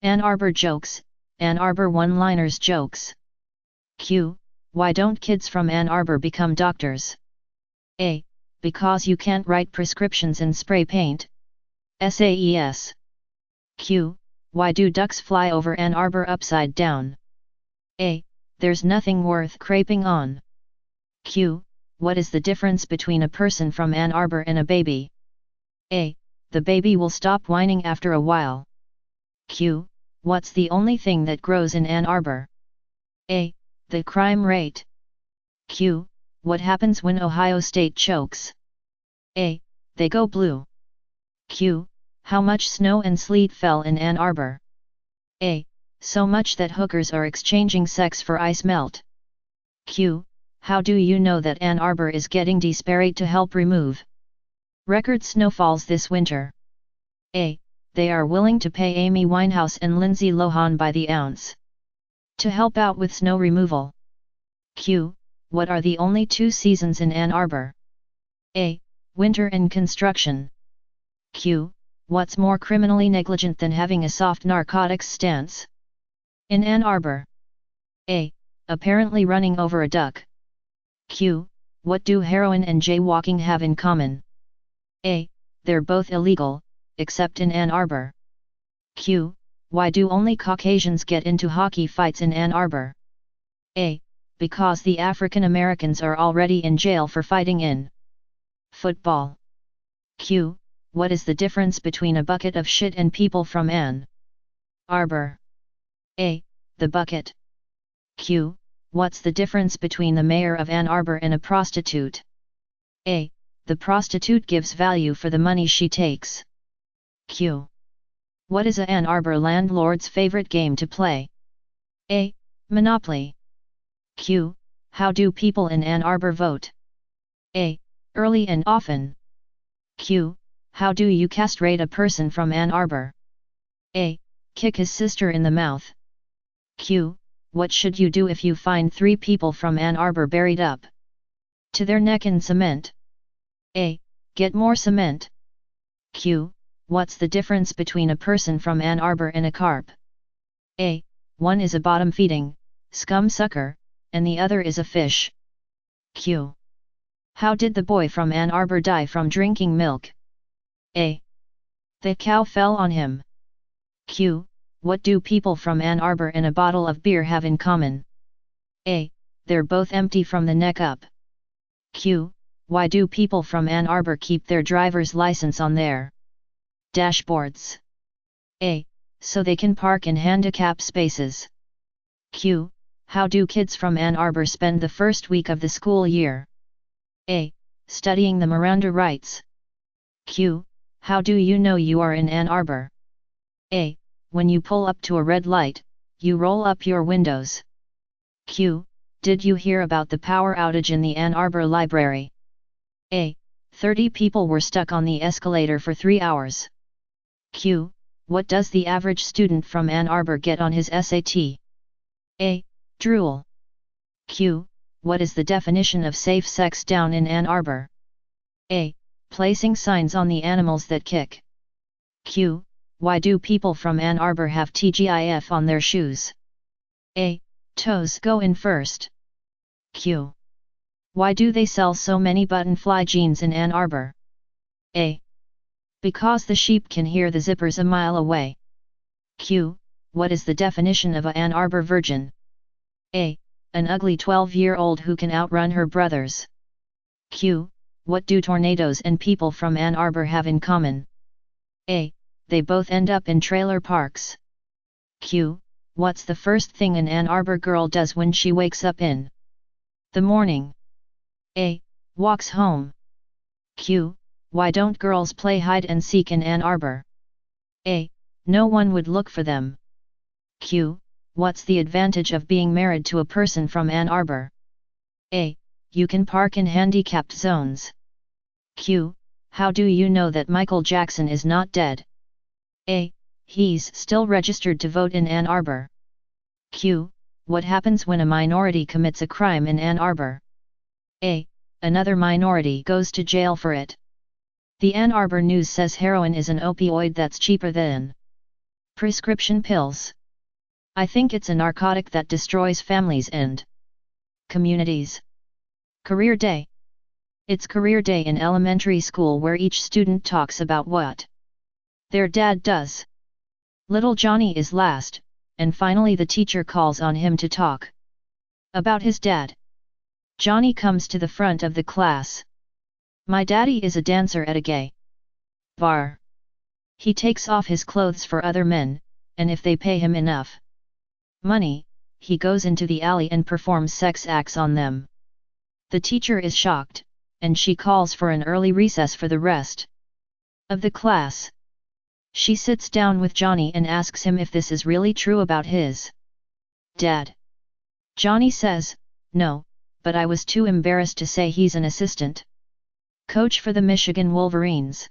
Ann Arbor jokes, Ann Arbor one-liners jokes. Q. Why don't kids from Ann Arbor become doctors? A. Because you can't write prescriptions in spray paint. SAES. Q. Why do ducks fly over Ann Arbor upside down? A. There's nothing worth craping on. Q. What is the difference between a person from Ann Arbor and a baby? A. The baby will stop whining after a while. Q. What's the only thing that grows in Ann Arbor? A. The crime rate. Q. What happens when Ohio State chokes? A. They go blue. Q. How much snow and sleet fell in Ann Arbor? A. So much that hookers are exchanging sex for ice melt. Q. How do you know that Ann Arbor is getting desperate to help remove record snowfalls this winter? A. They are willing to pay Amy Winehouse and Lindsay Lohan by the ounce to help out with snow removal. Q. What are the only 2 seasons in Ann Arbor? A. Winter and construction. Q. What's more criminally negligent than having a soft narcotics stance in Ann Arbor? A. Apparently running over a duck. Q. What do heroin and jaywalking have in common? A. They're both illegal, except in Ann Arbor. Q. Why do only Caucasians get into hockey fights in Ann Arbor? A. Because the African Americans are already in jail for fighting in football. Q. What is the difference between a bucket of shit and people from Ann Arbor? A. The bucket. Q. What's the difference between the mayor of Ann Arbor and a prostitute? A. The prostitute gives value for the money she takes. Q. What is a Ann Arbor landlord's favorite game to play? A. Monopoly. Q. How do people in Ann Arbor vote? A. Early and often. Q. How do you castrate a person from Ann Arbor? A. Kick his sister in the mouth. Q. What should you do if you find 3 people from Ann Arbor buried up to their neck in cement? A. Get more cement. Q. What's the difference between a person from Ann Arbor and a carp? A. One is a bottom-feeding scum sucker, and the other is a fish. Q. How did the boy from Ann Arbor die from drinking milk? A. The cow fell on him. Q. What do people from Ann Arbor and a bottle of beer have in common? A. They're both empty from the neck up. Q. Why do people from Ann Arbor keep their driver's license on their dashboards? A. So they can park in handicap spaces. Q. How do kids from Ann Arbor spend the first week of the school year? A. Studying the Miranda rights. Q. How do you know you are in Ann Arbor? A. When you pull up to a red light, you roll up your windows. Q. Did you hear about the power outage in the Ann Arbor library? A. 30 people were stuck on the escalator for 3 hours. Q. What does the average student from Ann Arbor get on his SAT? A. Drool. Q. What is the definition of safe sex down in Ann Arbor? A. Placing signs on the animals that kick. Q. Why do people from Ann Arbor have TGIF on their shoes? A. Toes go in first. Q. Why do they sell so many button-fly jeans in Ann Arbor? A. Because the sheep can hear the zippers a mile away. Q. What is the definition of a Ann Arbor virgin? A. An ugly 12-year-old who can outrun her brothers. Q. What do tornadoes and people from Ann Arbor have in common? A. They both end up in trailer parks. Q. What's the first thing an Ann Arbor girl does when she wakes up in the morning? A. Walks home. Q. Why don't girls play hide and seek in Ann Arbor? A. No one would look for them. Q. What's the advantage of being married to a person from Ann Arbor? A. You can park in handicapped zones. Q. How do you know that Michael Jackson is not dead? A. He's still registered to vote in Ann Arbor. Q. What happens when a minority commits a crime in Ann Arbor? A. Another minority goes to jail for it. The Ann Arbor News says heroin is an opioid that's cheaper than Prescription pills. I think it's a narcotic that destroys families and communities. Career Day. It's career day in elementary school where each student talks about what their dad does. Little Johnny is last, and finally the teacher calls on him to talk about his dad. Johnny comes to the front of the class. My daddy is a dancer at a gay bar. He takes off his clothes for other men, and if they pay him enough money, he goes into the alley and performs sex acts on them. The teacher is shocked, and she calls for an early recess for the rest of the class. She sits down with Johnny and asks him if this is really true about his dad. Johnny says, "No, but I was too embarrassed to say he's an assistant coach for the Michigan Wolverines."